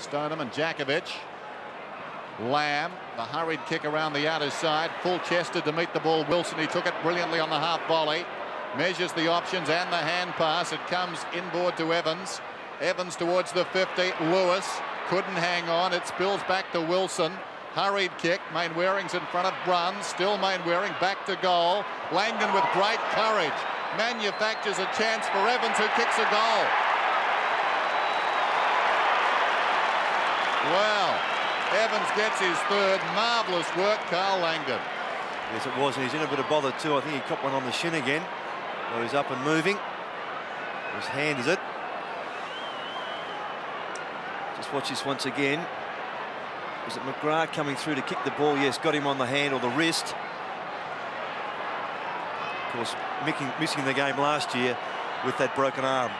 Stoneham and Jakovic. Lamb, the hurried kick around the outer side, full-chested to meet the ball. Wilson, he took it brilliantly on the half volley. Measures the options and the hand pass. It comes inboard to Evans. Evans towards the 50. Lewis couldn't hang on. It spills back to Wilson. Hurried kick. Mainwaring's in front of Bruns. Still Mainwaring back to goal. Langdon with great courage manufactures a chance for Evans, who kicks a goal. Well, Evans gets his third. Marvellous work, Carl Langdon. Yes, it was, and he's in a bit of bother too. I think he copped one on the shin again. So he's up and moving. His hand is it. Just watch this once again. Was it McGrath coming through to kick the ball? Yes, got him on the hand or the wrist. Of course, missing the game last year with that broken arm.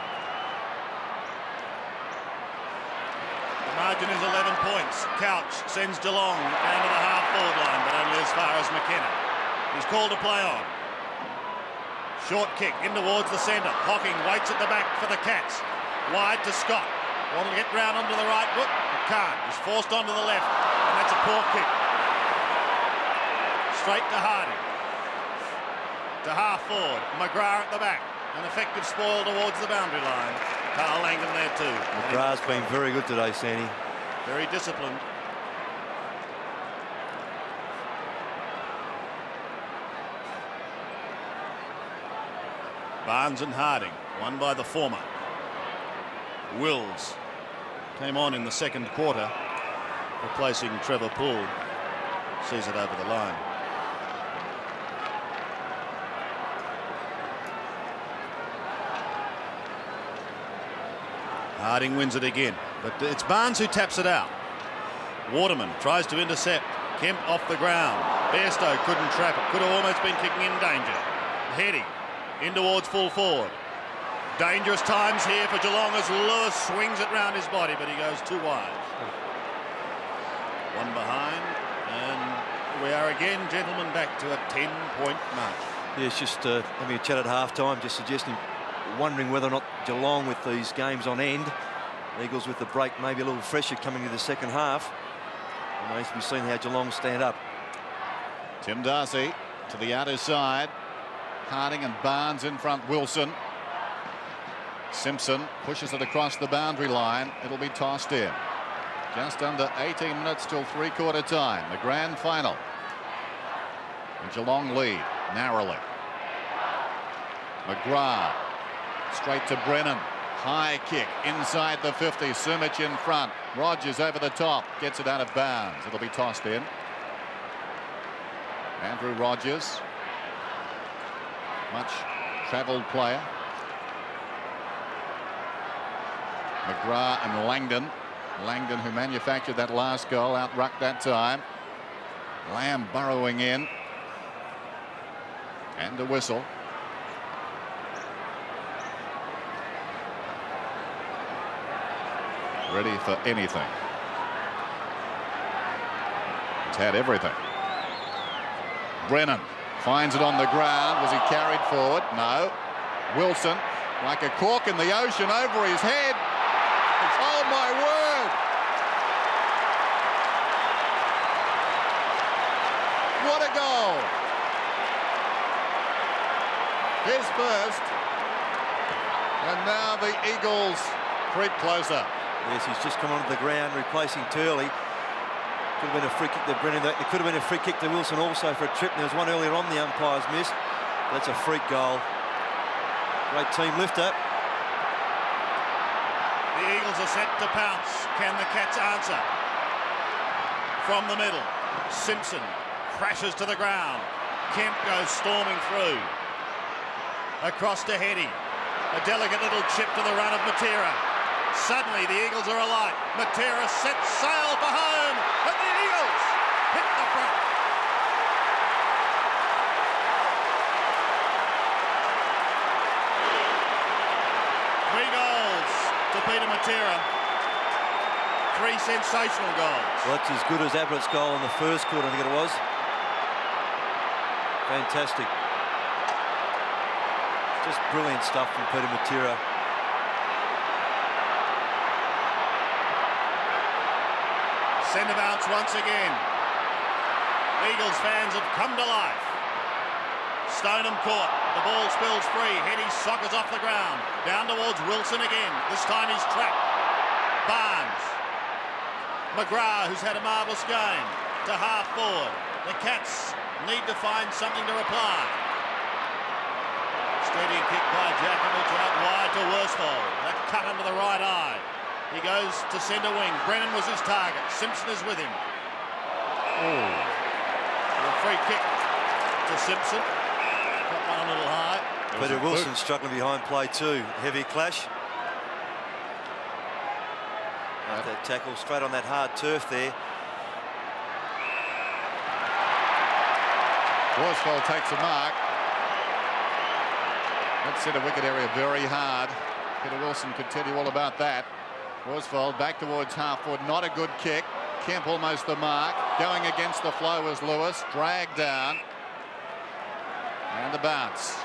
The margin is 11 points. Couch sends Geelong down to the half-forward line, but only as far as McKenna. He's called to play on. Short kick in towards the centre. Hocking waits at the back for the Cats. Wide to Scott. Wanted to get round onto the right foot. Can't. He's forced onto the left, and that's a poor kick. Straight to Harding. To half forward. McGrath at the back. An effective spoil towards the boundary line. Carl Langdon there too. McGrath's been very good today, Sandy. Very disciplined. Barnes and Harding, won by the former. Wills came on in the second quarter, replacing Trevor Poole. Sees it over the line. Harding wins it again, but it's Barnes who taps it out. Waterman tries to intercept. Kemp off the ground. Bairstow couldn't trap it. Could have almost been kicking in danger. Heading in towards full forward. Dangerous times here for Geelong as Lewis swings it round his body, but he goes too wide. One behind, and we are again, gentlemen, back to a 10-point march. Yeah, it's just having a chat at half-time, just suggesting, wondering whether or not Geelong with these games on end, Eagles with the break maybe a little fresher coming into the second half. Remains to be seen how Geelong stand up. Tim Darcy to the outer side. Harding and Barnes in front. Wilson. Simpson pushes it across the boundary line. It'll be tossed in. Just under 18 minutes till three-quarter time. The grand final. And Geelong lead narrowly. McGrath straight to Brennan. High kick inside the 50. Sumich in front. Rogers over the top. Gets it out of bounds. It'll be tossed in. Andrew Rogers. Much travelled player. McGrath and Langdon. Langdon, who manufactured that last goal, out-rucked that time. Lamb burrowing in. And a whistle. Ready for anything. It's had everything. Brennan finds it on the ground. Was he carried forward? No. Wilson, like a cork in the ocean, over his head. Oh my word! What a goal! His first. And now the Eagles creep closer. Yes, he's just come onto the ground, replacing Turley. Could have been a free kick to Brennan. There could have been a free kick to Wilson also for a trip. There was one earlier on the umpires missed. That's a freak goal. Great team lifter. The Eagles are set to pounce. Can the Cats answer? From the middle, Simpson crashes to the ground. Kemp goes storming through. Across to Heady. A delicate little chip to the run of Matera. Suddenly the Eagles are alight. Matera sets sail for home, and the Eagles hit the front. Three goals to Peter Matera. Three sensational goals. Well, that's as good as Abbott's goal in the first quarter, I think it was. Fantastic. Just brilliant stuff from Peter Matera. Centre bounce once again. Eagles fans have come to life. Stoneham caught. The ball spills free. Heady sockers off the ground. Down towards Wilson again. This time he's trapped. Barnes. McGrath, who's had a marvellous game, to half forward. The Cats need to find something to reply. Steady kick by Djakovic out wide to Worsfold. That cut under the right eye. He goes to centre wing. Brennan was his target. Simpson is with him. Oh. A free kick to Simpson. Got one a little high. Peter Wilson struggling behind play too. Heavy clash. That tackle straight on that hard turf there. Worsfold takes a mark. That centre wicket area very hard. Peter Wilson could tell you all about that. Worsfold back towards half forward. Not a good kick. Kemp almost the mark. Going against the flow was Lewis. Dragged down. And a bounce.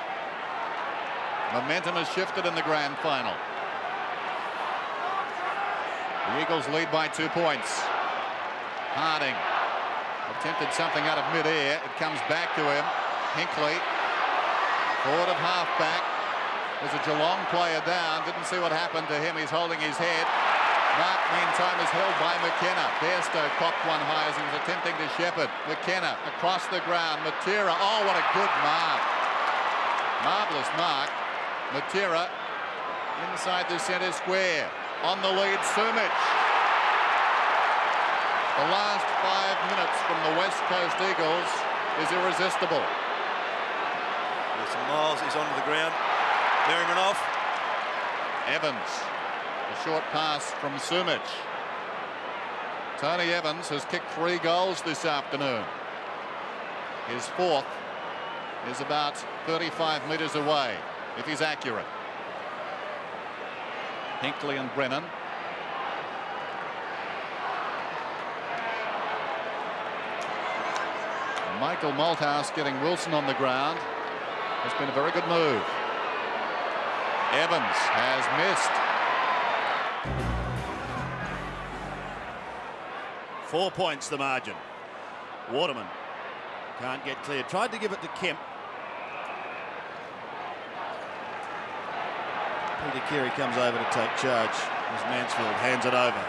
Momentum has shifted in the grand final. The Eagles lead by 2 points. Harding attempted something out of mid-air. It comes back to him. Hinkley, forward of half-back. There's a Geelong player down. Didn't see what happened to him. He's holding his head. Mark, meantime, is held by McKenna. Bairstow popped one high as he was attempting to shepherd. McKenna across the ground. Matera. Oh, what a good mark. Marvellous mark. Matera inside the centre square. On the lead, Sumich. The last 5 minutes from the West Coast Eagles is irresistible. There's Miles, he's onto the ground. Merriman off. Evans. A short pass from Sumich. Tony Evans has kicked 3 goals this afternoon. His 4th is about 35 metres away, if he's accurate. Hinkley and Brennan. Michael Malthouse getting Wilson on the ground has been a very good move. Evans has missed. 4 points the margin. Waterman can't get clear. Tried to give it to Kemp. Peter Keary comes over to take charge as Mansfield hands it over.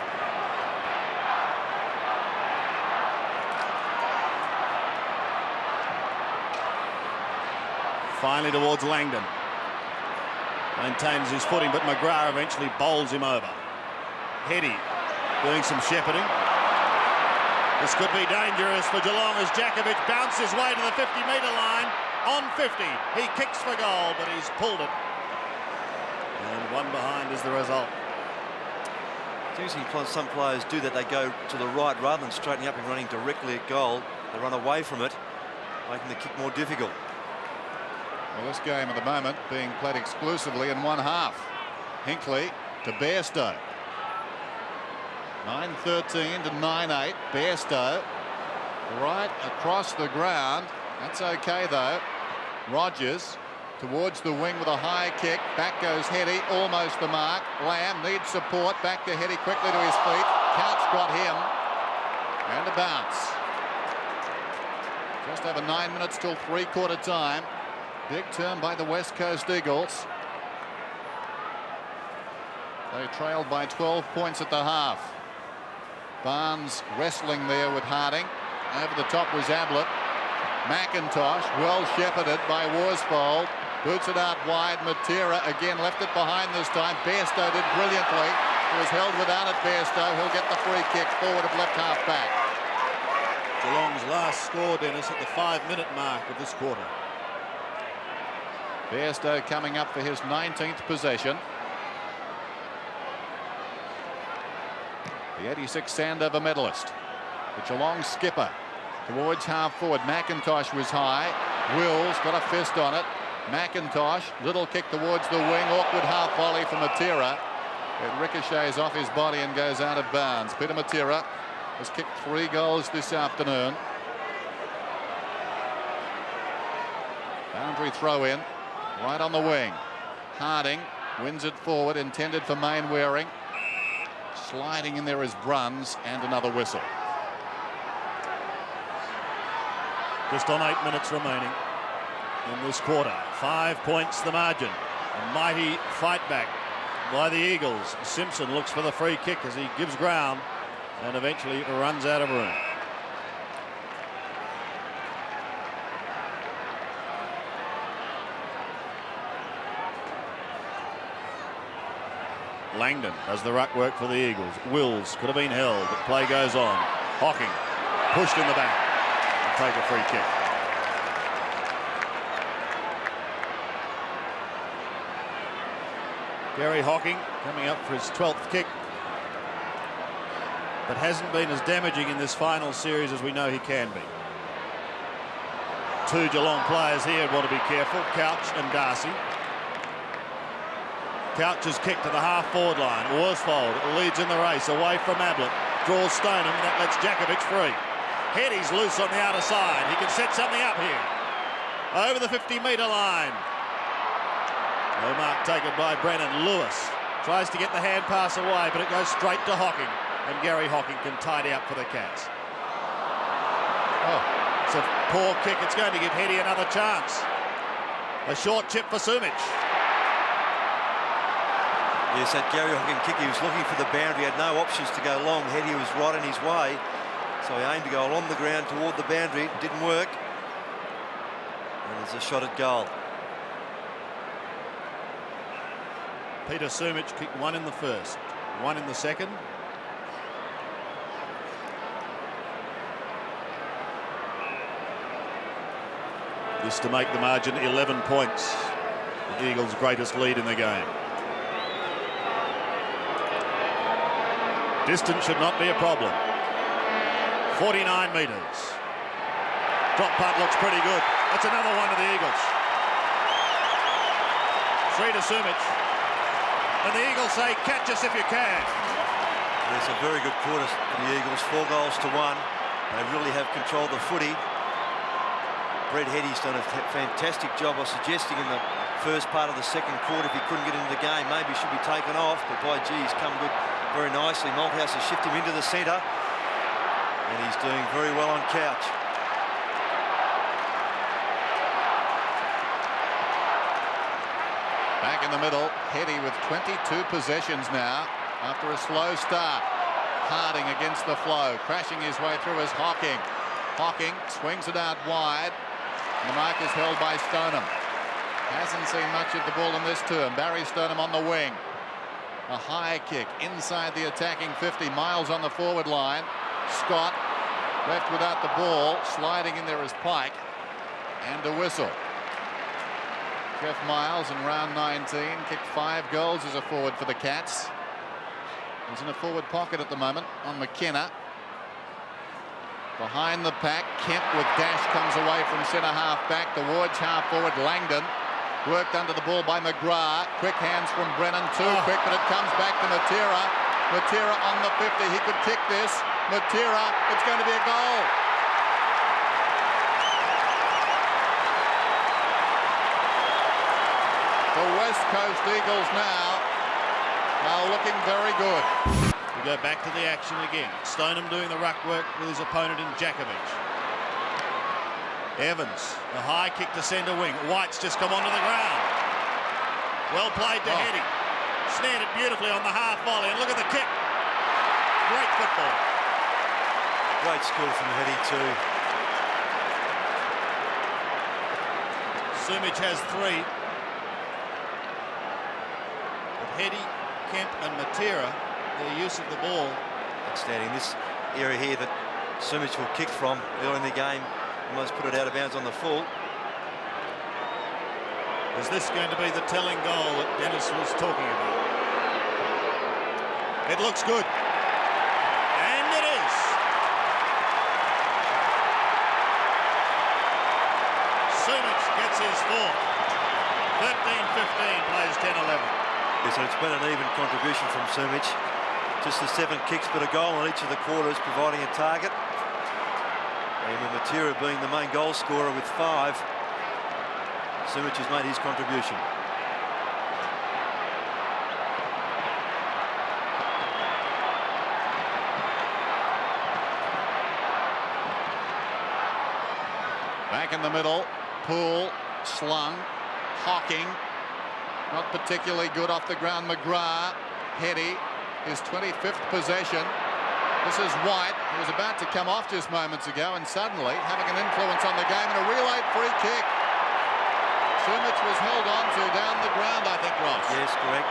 Finally towards Langdon. Maintains his footing, but McGrath eventually bowls him over. Heady doing some shepherding. This could be dangerous for Geelong as Djakovic bounces his way to the 50-metre line. On 50, he kicks for goal, but he's pulled it. And one behind is the result. Usually some players do that. They go to the right rather than straightening up and running directly at goal. They run away from it, making the kick more difficult. Well, this game at the moment being played exclusively in one half. Hinkley to Bairstow. 9-13 to 9-8. Bairstow right across the ground. That's okay though. Rogers towards the wing with a high kick. Back goes Heady, almost the mark. Lamb needs support. Back to Heady quickly to his feet. Couch got him. And a bounce. Just over 9 minutes till three-quarter time. Big turn by the West Coast Eagles. They trailed by 12 points at the half. Barnes wrestling there with Harding. Over the top was Ablett. McIntosh well shepherded by Worsfold. Boots it out wide. Matera again left it behind this time. Bairstow did brilliantly. He was held without it. Bairstow. He'll get the free kick forward of left half back. Geelong's last score, Dennis, at the 5-minute mark of this quarter. Bairstow coming up for his 19th possession. The 86 Sandover medalist. The Geelong skipper towards half forward. McIntosh was high. Wills got a fist on it. McIntosh, little kick towards the wing. Awkward half volley from Matera. It ricochets off his body and goes out of bounds. Peter Matera has kicked 3 goals this afternoon. Boundary throw in. Right on the wing. Harding wins it forward, intended for Mainwaring. Sliding in there is Bruns, and another whistle. Just on 8 minutes remaining in this quarter. 5 points the margin. A mighty fight back by the Eagles. Simpson looks for the free kick as he gives ground and eventually runs out of room. Langdon does the ruck work for the Eagles. Wills could have been held, but play goes on. Hocking pushed in the back and take a free kick. Gary Hocking coming up for his 12th kick, but hasn't been as damaging in this final series as we know he can be. Two Geelong players here want to be careful, Couch and Darcy. Couch's kick to the half-forward line. Worsfold leads in the race, away from Ablett. Draws Stoneham, that lets Jakovic free. Hedy's loose on the outer side. He can set something up here. Over the 50-metre line. No mark taken by Brennan. Lewis tries to get the hand pass away, but it goes straight to Hocking. And Gary Hocking can tidy up for the Cats. Oh, it's a poor kick. It's going to give Hedy another chance. A short chip for Sumich. Yes, that Gary Hocking kick, he was looking for the boundary, had no options to go long. Hedy was right in his way, so he aimed to go along the ground toward the boundary. Didn't work. And there's a shot at goal. Peter Sumich kicked one in the first, one in the second. This to make the margin 11 points. The Eagles' greatest lead in the game. Distance should not be a problem. 49 metres. Drop punt looks pretty good. That's another one to the Eagles. 3 to Sumich. And the Eagles say, catch us if you can. It's a very good quarter for the Eagles. 4 goals to 1. They really have controlled the footy. Brett Hedy's done a fantastic job of suggesting in the first part of the second quarter, if he couldn't get into the game, maybe he should be taken off. But by gee, he's come good very nicely. Malthouse has shifted him into the centre. And he's doing very well on Couch. Back in the middle, Hedy with 22 possessions now after a slow start. Harding against the flow, crashing his way through as Hocking. Hocking swings it out wide. And the mark is held by Stoneham. Hasn't seen much of the ball in this term. Barry Stoneham on the wing. A high kick inside the attacking 50, Miles on the forward line. Scott left without the ball, sliding in there as Pike, and a whistle. Jeff Miles in round 19 kicked 5 goals as a forward for the Cats. He's in a forward pocket at the moment on McKenna. Behind the pack, Kemp with dash comes away from centre half back towards half forward. Langdon worked under the ball by McGrath. Quick hands from Brennan, too quick, but it comes back to Matera. Matera on the 50, he could kick this. Matera, it's going to be a goal. The West Coast Eagles now are looking very good. We go back to the action again. Stoneham doing the ruck work with his opponent in Jakovic. Evans, a high kick to centre wing. White's just come onto the ground. Well played to Hedy. Snared it beautifully on the half volley, and look at the kick. Great football. Great skill from Hedy too. Sumich has 3. But Hedy, Kemp and Matera, their use of the ball. Outstanding. This area here that Sumich will kick from early in the game, almost put it out of bounds on the full. Is this going to be the telling goal that Dennis was talking about? It looks good. And it is. Sumich gets his 4th. 13-15, plays 10-11. Yes, and it's been an even contribution from Sumich. Just the 7 kicks, but a goal in each of the quarters, providing a target. And with Matera being the main goal scorer with 5, Sumich has made his contribution. Back in the middle. Poole, slung, Hocking. Not particularly good off the ground. McGrath, Heady, his 25th possession. This is White, who was about to come off just moments ago, and suddenly having an influence on the game, and a relay free kick. Sumich was held on to down the ground, I think, Ross. Yes, correct.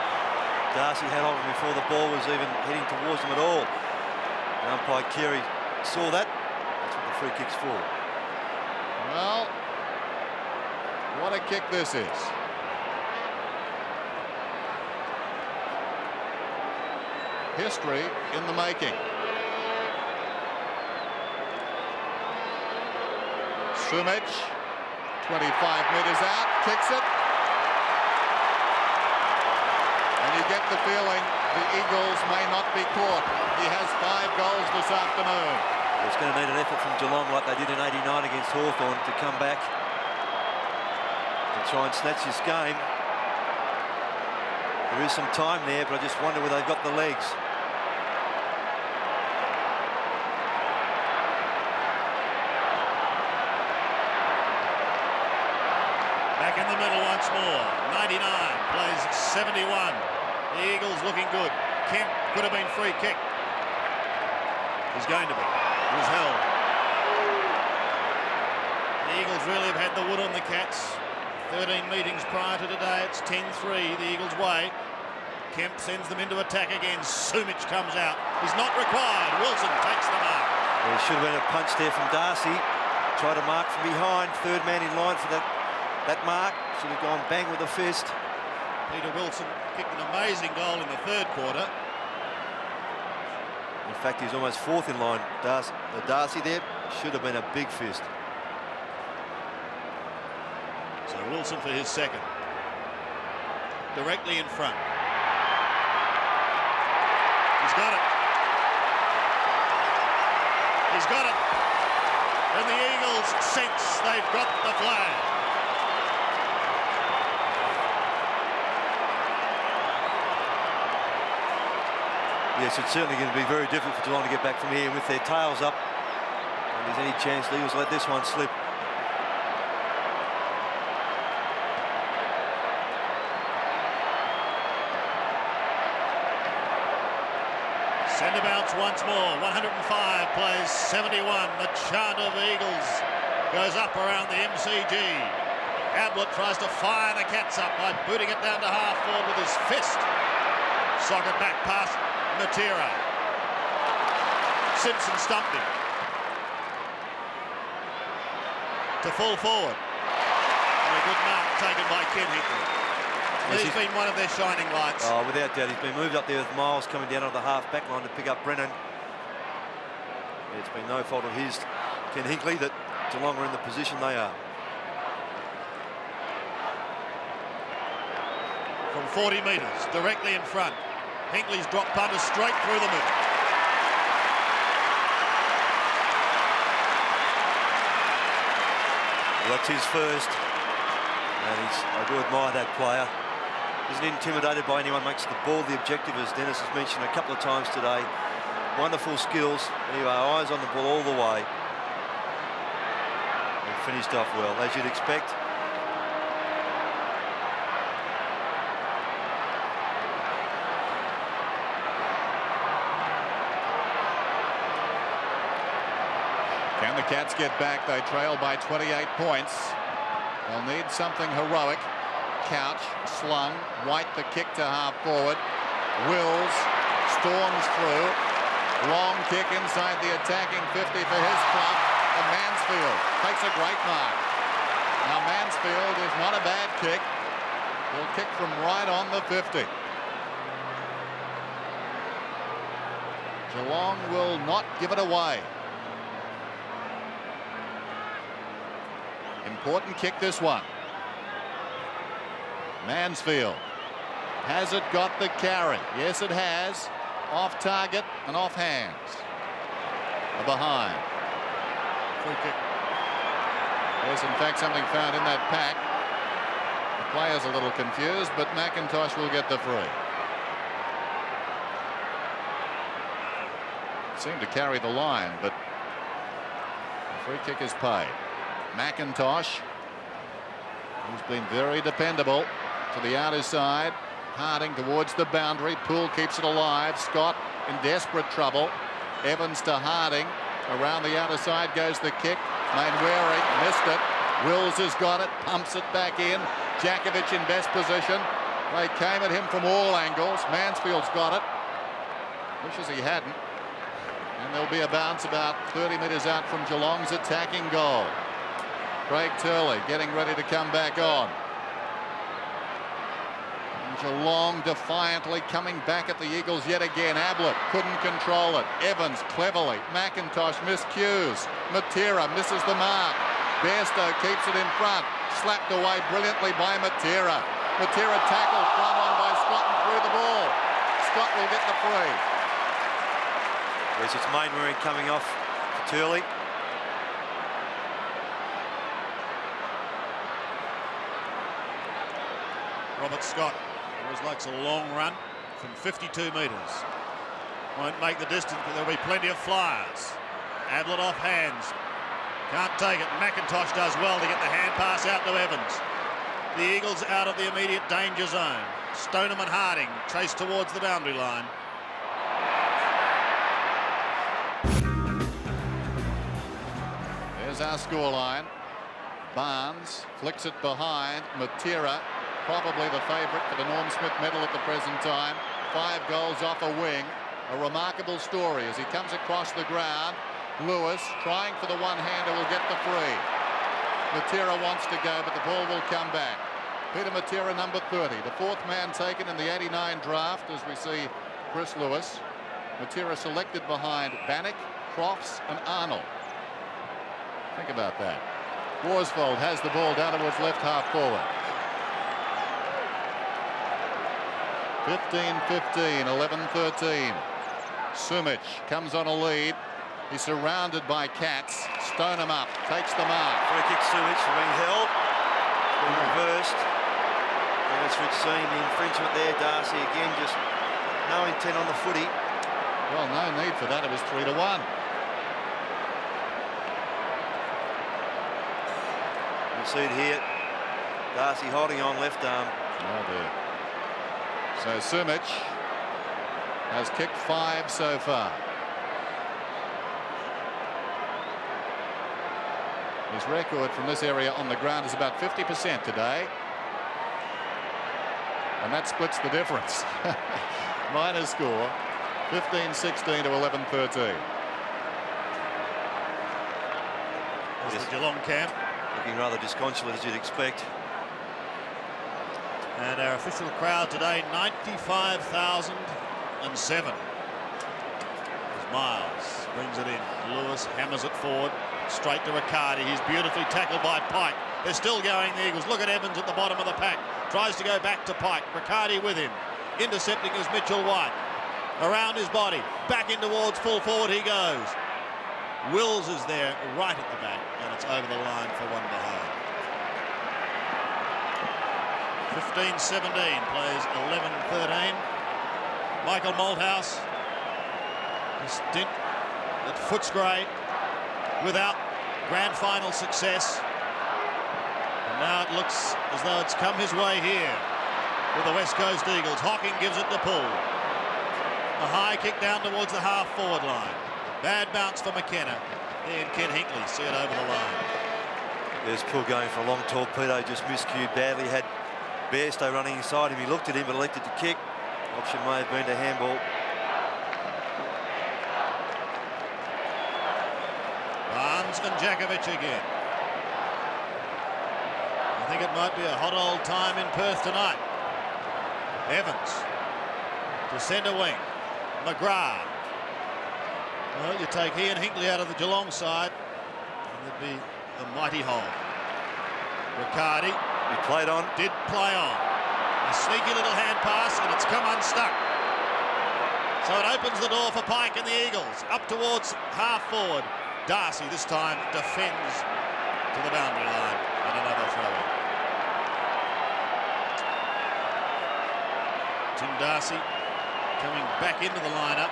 Darcy had on him before the ball was even heading towards him at all. And umpire Carey saw that. That's what the free kick's for. Well, what a kick this is. History in the making. Sumich, 25 metres out, kicks it. And you get the feeling the Eagles may not be caught. He has 5 goals this afternoon. It's going to need an effort from Geelong like they did in '89 against Hawthorn to come back and try and snatch this game. There is some time there, but I just wonder whether they've got the legs. Back in the middle once more. 99 plays 71. The Eagles looking good. Kemp could have been free kick. He's going to be. It was held. The Eagles really have had the wood on the Cats. 13 meetings prior to today. It's 10-3 the Eagles' way. Kemp sends them into attack again. Sumich comes out. He's not required. Wilson takes the mark. There should have been a punch there from Darcy. Tried to mark from behind. Third man in line for that mark. Should have gone bang with the fist. Peter Wilson kicked an amazing goal in the third quarter. In fact, he's almost fourth in line. Darcy there should have been a big fist. So Wilson for his second. Directly in front. He's got it. He's got it. And the Eagles sense they've got the flag. Yes, it's certainly going to be very difficult for Geelong to get back from here with their tails up. And there's any chance the Eagles let this one slip. Centre bounce once more. 105 plays 71. The chant of Eagles goes up around the MCG. Ablett tries to fire the Cats up by booting it down to half forward with his fist. Socket back past Matera. Simpson stumped him. To full forward. And a good mark taken by Ken Hinkley. He's been one of their shining lights. Oh, without doubt. He's been moved up there with Miles coming down on the half-back line to pick up Brennan. It's been no fault of his, Ken Hinkley, that Geelong are in the position they are. From 40 metres, directly in front. Hinkley's drop punter straight through the middle. Well, that's his first. And I do admire that player. Isn't intimidated by anyone, makes the ball the objective, as Dennis has mentioned a couple of times today. Wonderful skills. Anyway, eyes on the ball all the way. And finished off well, as you'd expect. Can the Cats get back? They trail by 28 points. They'll need something heroic. Couch, slung, White the kick to half forward. Wills storms through. Long kick inside the attacking 50 for his club. And Mansfield takes a great mark. Now Mansfield is not a bad kick. He'll kick from right on the 50. Geelong will not give it away. Important kick, this one. Mansfield. Has it got the carry? Yes, it has. Off target and off hands. Behind. Free kick. There's in fact something found in that pack. The player's a little confused, but McIntosh will get the free. Seemed to carry the line, but the free kick is paid. McIntosh, who's been very dependable, to the outer side. Harding towards the boundary. Poole keeps it alive. Scott in desperate trouble. Evans to Harding. Around the outer side goes the kick. Mainwaring missed it. Wills has got it. Pumps it back in. Jakovic in best position. They came at him from all angles. Mansfield's got it. Wishes he hadn't. And there'll be a bounce about 30 metres out from Geelong's attacking goal. Craig Turley getting ready to come back on. And Geelong defiantly coming back at the Eagles yet again. Ablett couldn't control it. Evans cleverly. McIntosh miscues. Matera misses the mark. Bairstow keeps it in front. Slapped away brilliantly by Matera. Matera tackled front on by Scott and threw the ball. Scott will get the free. Yes, it's Mainwaring coming off for Turley. Robert Scott always likes a long run from 52 metres. Won't make the distance, but there'll be plenty of flyers. Ablett off hands. Can't take it. McIntosh does well to get the hand pass out to Evans. The Eagles out of the immediate danger zone. Stoneham and Harding chase towards the boundary line. There's our scoreline. Barnes flicks it behind. Matera, probably the favourite for the Norm Smith medal at the present time. 5 goals off a wing. A remarkable story as he comes across the ground. Lewis trying for the one-hander will get the free. Matera wants to go, but the ball will come back. Peter Matera, number 30, the 4th man taken in the 89 draft, as we see Chris Lewis. Matera selected behind Bannock, Crofts and Arnold. Think about that. Worsfold has the ball down towards left half forward. 15-15, 11-13. Sumic comes on a lead. He's surrounded by Katz. Stoneham up, takes the mark. Free kick, Sumic being held. Being reversed. That's Rich seeing the infringement there. Darcy again, just no intent on the footy. Well, no need for that. It was 3-1. You see it here. Darcy holding on left arm. Oh dear. So Sumic has kicked 5 so far. His record from this area on the ground is about 50% today. And that splits the difference. Minor score, 15-16 to 11-13. There's the Geelong camp. Looking rather disconsolate, as you'd expect. And our official crowd today, 95,007. As Miles brings it in. Lewis hammers it forward. Straight to Riccardi. He's beautifully tackled by Pike. They're still going, the Eagles. Look at Evans at the bottom of the pack. Tries to go back to Pike. Riccardi with him. Intercepting is Mitchell White. Around his body. Back in towards full forward he goes. Wills is there right at the back. And it's over the line for one behind. 15-17 plays 11-13. Michael Malthouse. A stint at Footscray without grand final success. And now it looks as though it's come his way here with the West Coast Eagles. Hocking gives it to Poole. A high kick down towards the half-forward line. Bad bounce for McKenna. And Ken Hinkley see it over the line. There's Poole going for a long torpedo, just miscued badly. Had Bairstow running inside him. He looked at him but elected to kick. Option may have been to handball. Barnes and Jakovic again. I think it might be a hot old time in Perth tonight. Evans to centre wing. McGrath. Well, you take he and Hinkley out of the Geelong side, and there'd be a mighty hole. Riccardi. He played on. Did play on. A sneaky little hand pass, and it's come unstuck. So it opens the door for Pike and the Eagles. Up towards half forward. Darcy this time defends to the boundary line. And another throw-in. Tim Darcy coming back into the lineup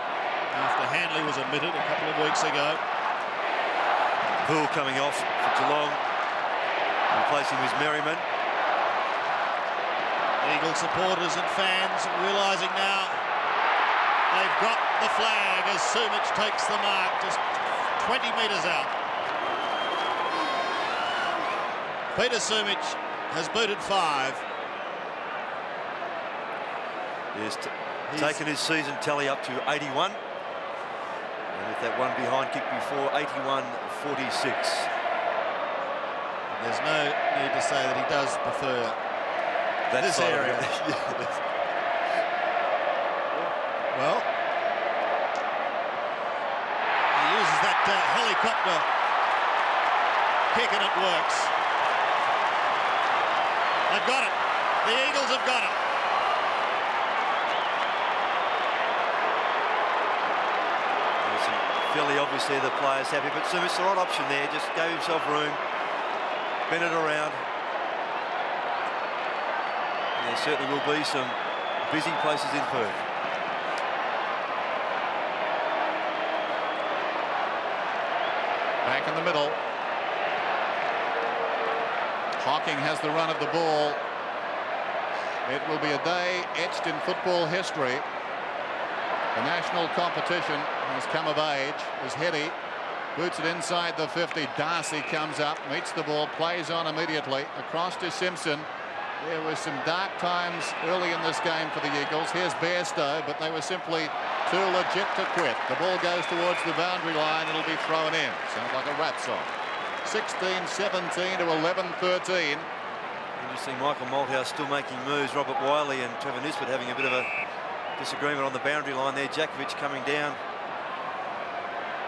after Handley was omitted a couple of weeks ago. Poole coming off for Geelong. Replacing him is Merriman. Eagle supporters and fans realising now they've got the flag as Sumich takes the mark just 20 metres out. Peter Sumich has booted 5. He's taken his season tally up to 81. And with that one behind kick before, 81-46. There's no need to say that he does prefer That this side of area. it. Well, he uses that helicopter kick and it works. They've got it. The Eagles have got it. Fairly obviously the player's happy, but Sumich the right option there, just gave himself room, bent it around. And there certainly will be some busy places in Perth. Back in the middle. Hocking has the run of the ball. It will be a day etched in football history. The national competition has come of age as Heady boots it inside the 50. Darcy comes up, meets the ball, plays on immediately across to Simpson. There were some dark times early in this game for the Eagles. Here's Bairstow, but they were simply too legit to quit. The ball goes towards the boundary line. It'll be thrown in. Sounds like a rap song. 16-17 to 11-13. Interesting, Michael Malthouse still making moves. Robert Wiley and Trevor Nisbet having a bit of a disagreement on the boundary line there. Jakovic coming down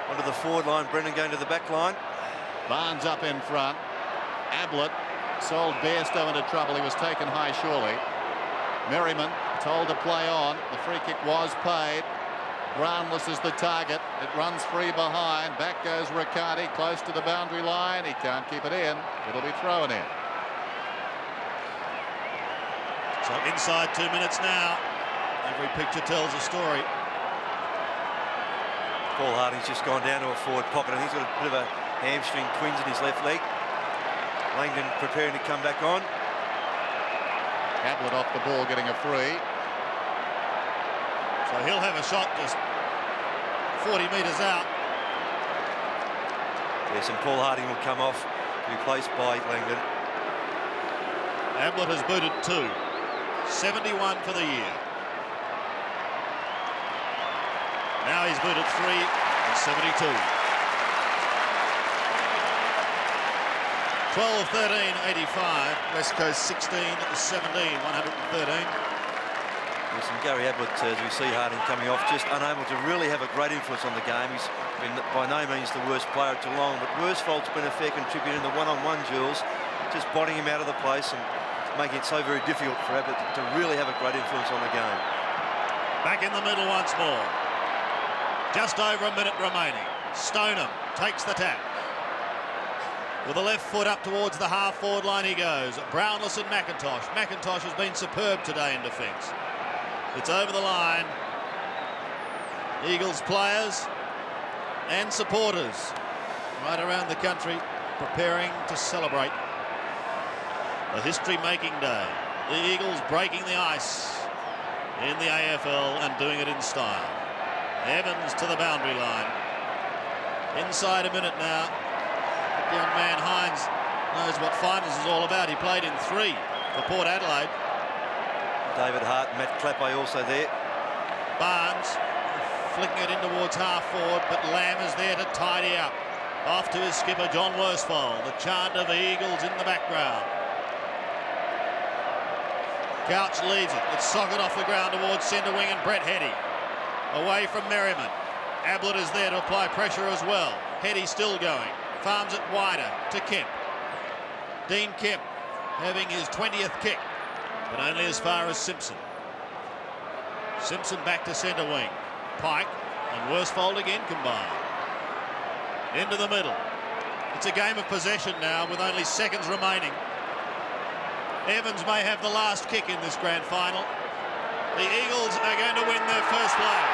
onto the forward line. Brennan going to the back line. Barnes up in front. Ablett sold Bairstow into trouble. He was taken high surely. Merriman told to play on. The free kick was paid. Brownless is the target. It runs free behind. Back goes Riccardi close to the boundary line. He can't keep it in. It'll be thrown in. So inside 2 minutes now. Every picture tells a story. Paul Harding's just gone down to a forward pocket and he's got a bit of a hamstring twinge in his left leg. Langdon preparing to come back on. Ablett off the ball, getting a free. So he'll have a shot just 40 metres out. Yes, and Paul Harding will come off, replaced by Langdon. Ablett has booted 2. 71 for the year. Now he's booted 3 and 72. 12-13-85. West Coast 16-17, 113. Yes, and Gary Ablett, as we see Harding coming off, just unable to really have a great influence on the game. He's been by no means the worst player at Geelong, but Worsfold's been a fair contributor in the one-on-one duels, just botting him out of the place and making it so very difficult for Ablett to really have a great influence on the game. Back in the middle once more. Just over a minute remaining. Stoneham takes the tap. With the left foot up towards the half-forward line he goes. Brownless and McIntosh. McIntosh has been superb today in defence. It's over the line. Eagles players and supporters right around the country preparing to celebrate a history-making day. The Eagles breaking the ice in the AFL and doing it in style. Evans to the boundary line. Inside a minute now. The young man Hines knows what finals is all about. He played in 3 for Port Adelaide. David Hart, Matt Clappe also there. Barnes flicking it in towards half forward, but Lamb is there to tidy up. Off to his skipper, John Worsfold. The chant of the Eagles in the background. Couch leads it. It's socket off the ground towards centre wing and Brett Heady. Away from Merriman. Ablett is there to apply pressure as well. Heady still going. Farms it wider to Kemp. Dean Kemp having his 20th kick, but only as far as Simpson. Simpson back to centre wing. Pike and Worsfold again combined. Into the middle. It's a game of possession now with only seconds remaining. Evans may have the last kick in this grand final. The Eagles are going to win their first flag.